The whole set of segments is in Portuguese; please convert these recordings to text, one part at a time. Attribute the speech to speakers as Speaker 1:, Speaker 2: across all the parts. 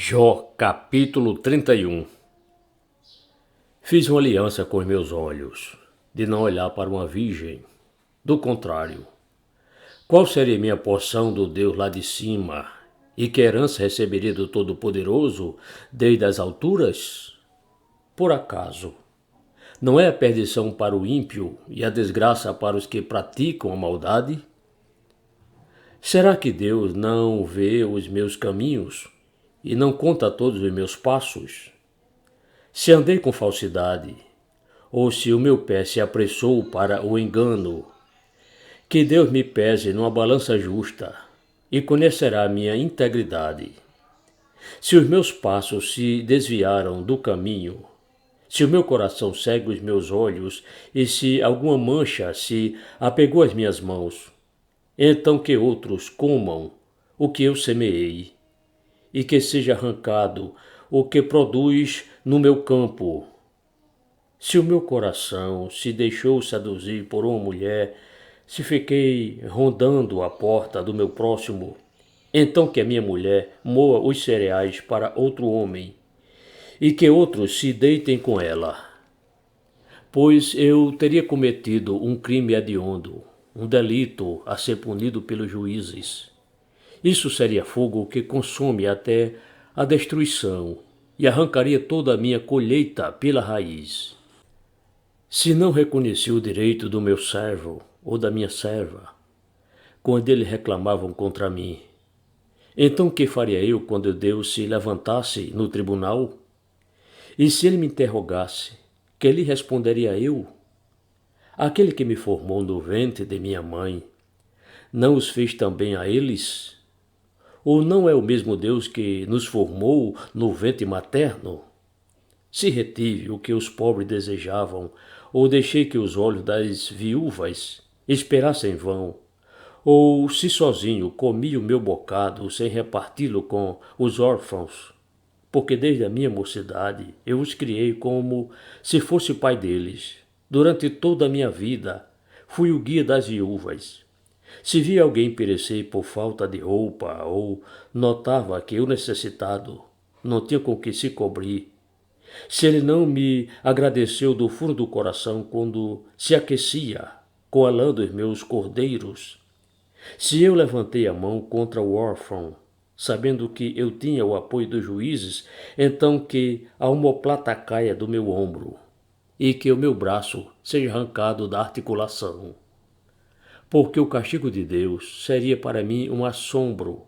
Speaker 1: Jó, capítulo 31. Fiz uma aliança com os meus olhos, de não olhar para uma virgem. Do contrário, qual seria minha porção do Deus lá de cima? E que herança receberia do Todo-Poderoso desde as alturas? Por acaso, não é a perdição para o ímpio e a desgraça para os que praticam a maldade? Será que Deus não vê os meus caminhos e não conta todos os meus passos? Se andei com falsidade, ou se o meu pé se apressou para o engano, que Deus me pese numa balança justa e conhecerá minha integridade. Se os meus passos se desviaram do caminho, se o meu coração segue os meus olhos e se alguma mancha se apegou às minhas mãos, então que outros comam o que eu semeei e que seja arrancado o que produz no meu campo. Se o meu coração se deixou seduzir por uma mulher, se fiquei rondando a porta do meu próximo, então que a minha mulher moa os cereais para outro homem, e que outros se deitem com ela. Pois eu teria cometido um crime hediondo, um delito a ser punido pelos juízes. Isso seria fogo que consome até a destruição e arrancaria toda a minha colheita pela raiz. Se não reconheci o direito do meu servo ou da minha serva, quando eles reclamavam contra mim, então que faria eu quando Deus se levantasse no tribunal? E se ele me interrogasse, que lhe responderia eu? Aquele que me formou no ventre de minha mãe, não os fez também a eles? Ou não é o mesmo Deus que nos formou no ventre materno? Se retive o que os pobres desejavam, ou deixei que os olhos das viúvas esperassem em vão, ou se sozinho comi o meu bocado sem reparti-lo com os órfãos, porque desde a minha mocidade eu os criei como se fosse pai deles. Durante toda a minha vida fui o guia das viúvas. Se via alguém perecer por falta de roupa ou notava que eu necessitado não tinha com que se cobrir, se ele não me agradeceu do fundo do coração quando se aquecia com a lã dos meus cordeiros, se eu levantei a mão contra o órfão, sabendo que eu tinha o apoio dos juízes, então que a omoplata caia do meu ombro e que o meu braço seja arrancado da articulação. Porque o castigo de Deus seria para mim um assombro,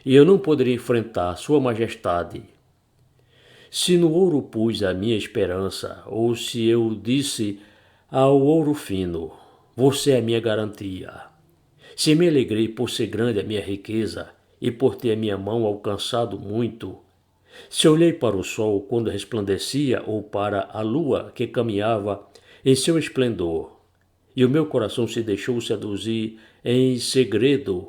Speaker 1: e eu não poderia enfrentar sua majestade. Se no ouro pus a minha esperança, ou se eu disse ao ouro fino, você é a minha garantia. Se me alegrei por ser grande a minha riqueza e por ter a minha mão alcançado muito, se olhei para o sol quando resplandecia ou para a lua que caminhava em seu esplendor, e o meu coração se deixou seduzir em segredo,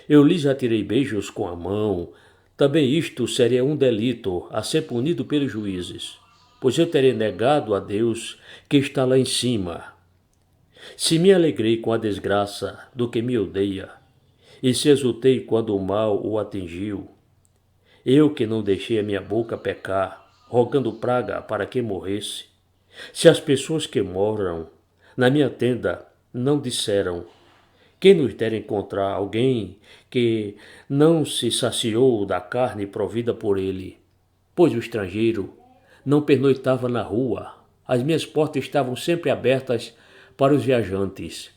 Speaker 1: eu lhes atirei beijos com a mão. Também isto seria um delito a ser punido pelos juízes, pois eu terei negado a Deus que está lá em cima. Se me alegrei com a desgraça do que me odeia, e se exultei quando o mal o atingiu, eu que não deixei a minha boca pecar, rogando praga para que morresse, se as pessoas que moram na minha tenda não disseram, quem nos dera encontrar alguém que não se saciou da carne provida por ele, pois o estrangeiro não pernoitava na rua, as minhas portas estavam sempre abertas para os viajantes.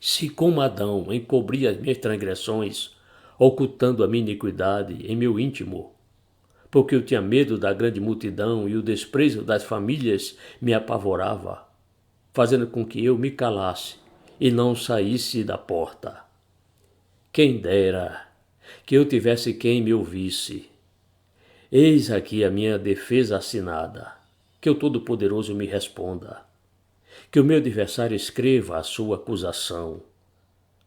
Speaker 1: Se como Adão encobri as minhas transgressões, ocultando a minha iniquidade em meu íntimo, porque eu tinha medo da grande multidão e o desprezo das famílias me apavorava, fazendo com que eu me calasse e não saísse da porta. Quem dera que eu tivesse quem me ouvisse. Eis aqui a minha defesa assinada, que o Todo-Poderoso me responda, que o meu adversário escreva a sua acusação.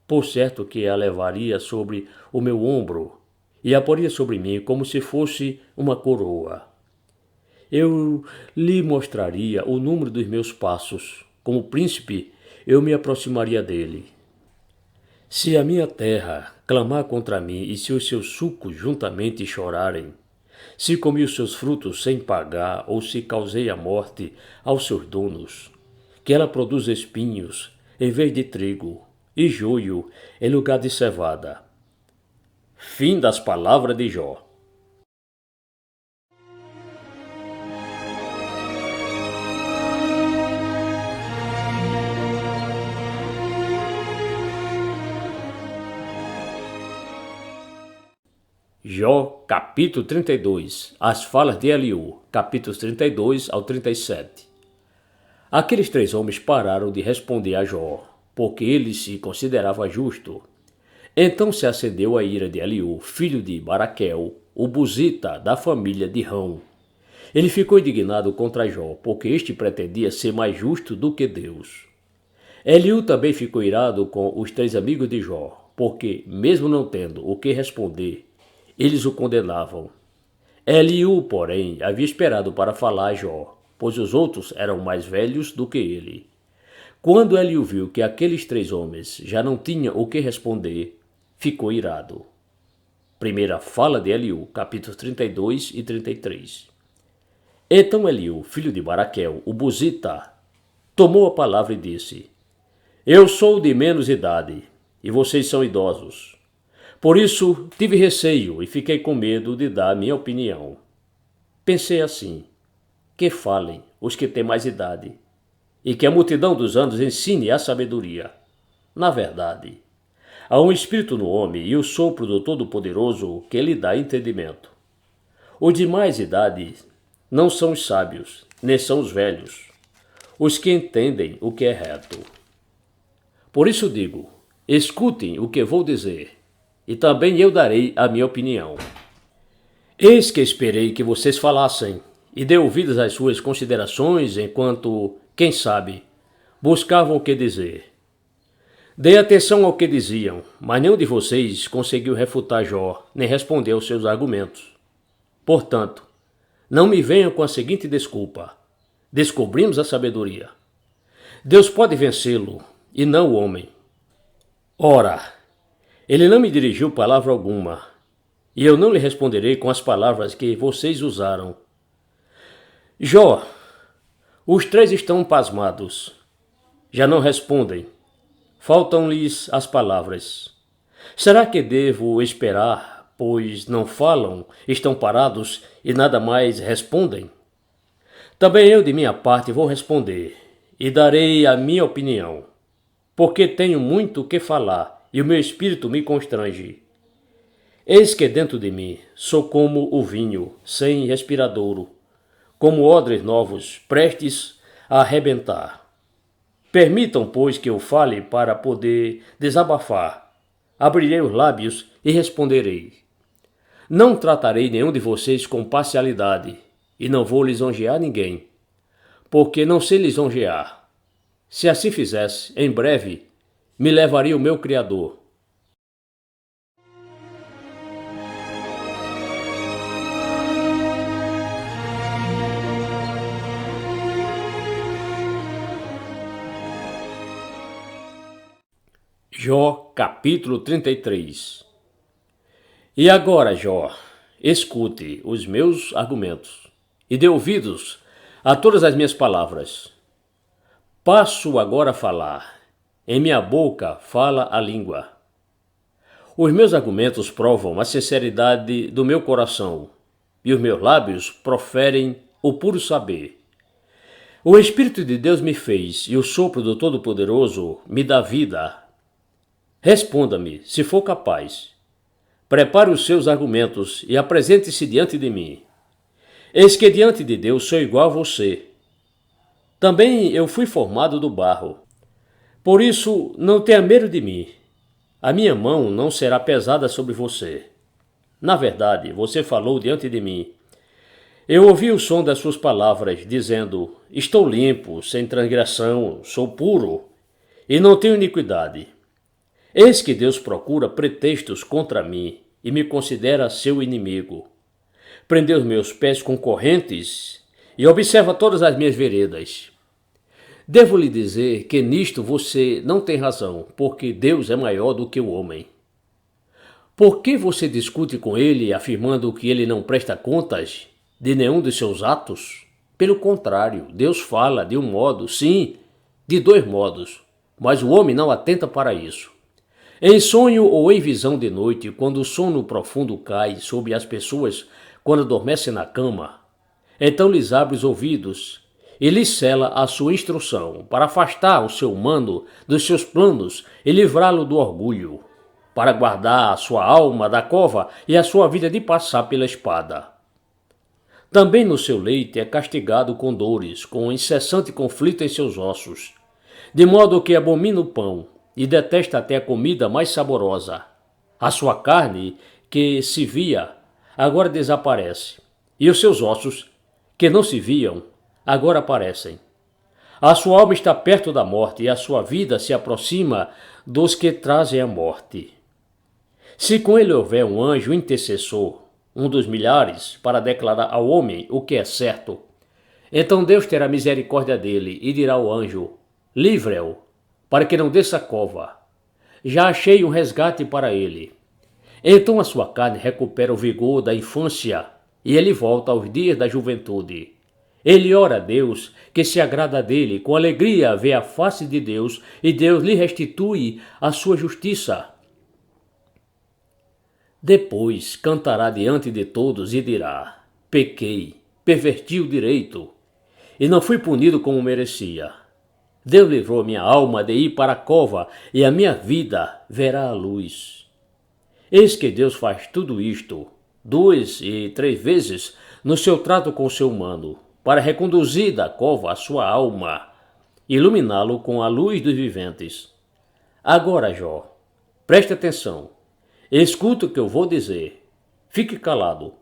Speaker 1: Por certo que a levaria sobre o meu ombro e a poria sobre mim como se fosse uma coroa. Eu lhe mostraria o número dos meus passos. Como príncipe, eu me aproximaria dele. Se a minha terra clamar contra mim e se os seus sucos juntamente chorarem, Se comi os seus frutos sem pagar, ou se causei a morte aos seus donos, que ela produz espinhos em vez de trigo, e joio em lugar de cevada. Fim das palavras de Jó. Jó, capítulo 32. As falas de Eliú, capítulos 32 ao 37. Aqueles três homens pararam de responder a Jó, porque ele se considerava justo. Então se acendeu a ira de Eliú, filho de Baraquel, o buzita da família de Rão. Ele ficou indignado contra Jó, porque este pretendia ser mais justo do que Deus. Eliú também ficou irado com os três amigos de Jó, porque, mesmo não tendo o que responder, eles o condenavam. Eliú, porém, havia esperado para falar a Jó, pois os outros eram mais velhos do que ele. Quando Eliú viu que aqueles três homens já não tinham o que responder, ficou irado. Primeira fala de Eliú, capítulos 32 e 33. Então Eliú, filho de Baraquel, o buzita, tomou a palavra e disse: Eu sou de menos idade, e vocês são idosos. Por isso tive receio e fiquei com medo de dar minha opinião. Pensei assim: que falem os que têm mais idade, e que a multidão dos anos ensine a sabedoria. Na verdade, há um espírito no homem e o sopro do Todo-Poderoso que lhe dá entendimento. Os de mais idade não são os sábios, nem são os velhos, os que entendem o que é reto. Por isso digo, escutem o que vou dizer, e também eu darei a minha opinião. Eis que esperei que vocês falassem, e dei ouvidos às suas considerações, enquanto, quem sabe, buscavam o que dizer. Dei atenção ao que diziam, mas nenhum de vocês conseguiu refutar Jó, nem responder aos seus argumentos. Portanto, não me venham com a seguinte desculpa: descobrimos a sabedoria. Deus pode vencê-lo, e não o homem. Ora, ele não me dirigiu palavra alguma, e eu não lhe responderei com as palavras que vocês usaram. Jó, os três estão pasmados. Já não respondem. Faltam-lhes as palavras. Será que devo esperar, pois não falam, estão parados e nada mais respondem? Também eu, de minha parte, vou responder, e darei a minha opinião, porque tenho muito o que falar, e o meu espírito me constrange. Eis que dentro de mim sou como o vinho, sem respiradouro, como odres novos, prestes a arrebentar. Permitam, pois, que eu fale para poder desabafar. Abrirei os lábios e responderei. Não tratarei nenhum de vocês com parcialidade, e não vou lisonjear ninguém, porque não sei lisonjear. Se assim fizesse, em breve, me levaria o meu Criador. Jó, capítulo 33. E agora, Jó, escute os meus argumentos e dê ouvidos a todas as minhas palavras. Passo agora a falar. Em minha boca fala a língua. Os meus argumentos provam a sinceridade do meu coração, e os meus lábios proferem o puro saber. O Espírito de Deus me fez, e o sopro do Todo-Poderoso me dá vida. Responda-me, se for capaz. Prepare os seus argumentos e apresente-se diante de mim. Eis que diante de Deus sou igual a você. Também eu fui formado do barro. Por isso, não tenha medo de mim. A minha mão não será pesada sobre você. Na verdade, você falou diante de mim. Eu ouvi o som das suas palavras, dizendo: estou limpo, sem transgressão, sou puro, e não tenho iniquidade. Eis que Deus procura pretextos contra mim e me considera seu inimigo. Prendeu os meus pés com correntes e observa todas as minhas veredas. Devo lhe dizer que nisto você não tem razão, porque Deus é maior do que o homem. Por que você discute com ele afirmando que ele não presta contas de nenhum de seus atos? Pelo contrário, Deus fala de um modo, sim, de dois modos, mas o homem não atenta para isso. Em sonho ou em visão de noite, quando o sono profundo cai sobre as pessoas quando adormecem na cama, então lhes abre os ouvidos e lhes cela a sua instrução para afastar o ser humano dos seus planos e livrá-lo do orgulho, para guardar a sua alma da cova e a sua vida de passar pela espada. Também no seu leite é castigado com dores, com um incessante conflito em seus ossos, de modo que abomina o pão e detesta até a comida mais saborosa. A sua carne, que se via, agora desaparece, e os seus ossos, que não se viam, agora aparecem. A sua alma está perto da morte e a sua vida se aproxima dos que trazem a morte. Se com ele houver um anjo intercessor, um dos milhares, para declarar ao homem o que é certo, então Deus terá misericórdia dele e dirá ao anjo: livre-o, para que não desça a cova. Já achei um resgate para ele. Então a sua carne recupera o vigor da infância e ele volta aos dias da juventude. Ele ora a Deus, que se agrada dele, com alegria vê a face de Deus e Deus lhe restitui a sua justiça. Depois cantará diante de todos e dirá: pequei, perverti o direito, e não fui punido como merecia. Deus livrou minha alma de ir para a cova, e a minha vida verá a luz. Eis que Deus faz tudo isto 2 e 3 vezes no seu trato com o ser humano, para reconduzir da cova a sua alma, iluminá-lo com a luz dos viventes. Agora, Jó, preste atenção. Escuta o que eu vou dizer. Fique calado,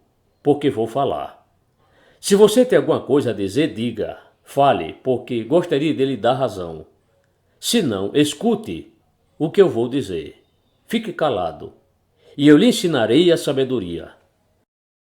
Speaker 1: porque vou falar. Se você tem alguma coisa a dizer, diga. Fale, porque gostaria de lhe dar razão. Se não, escute o que eu vou dizer. Fique calado, e eu lhe ensinarei a sabedoria.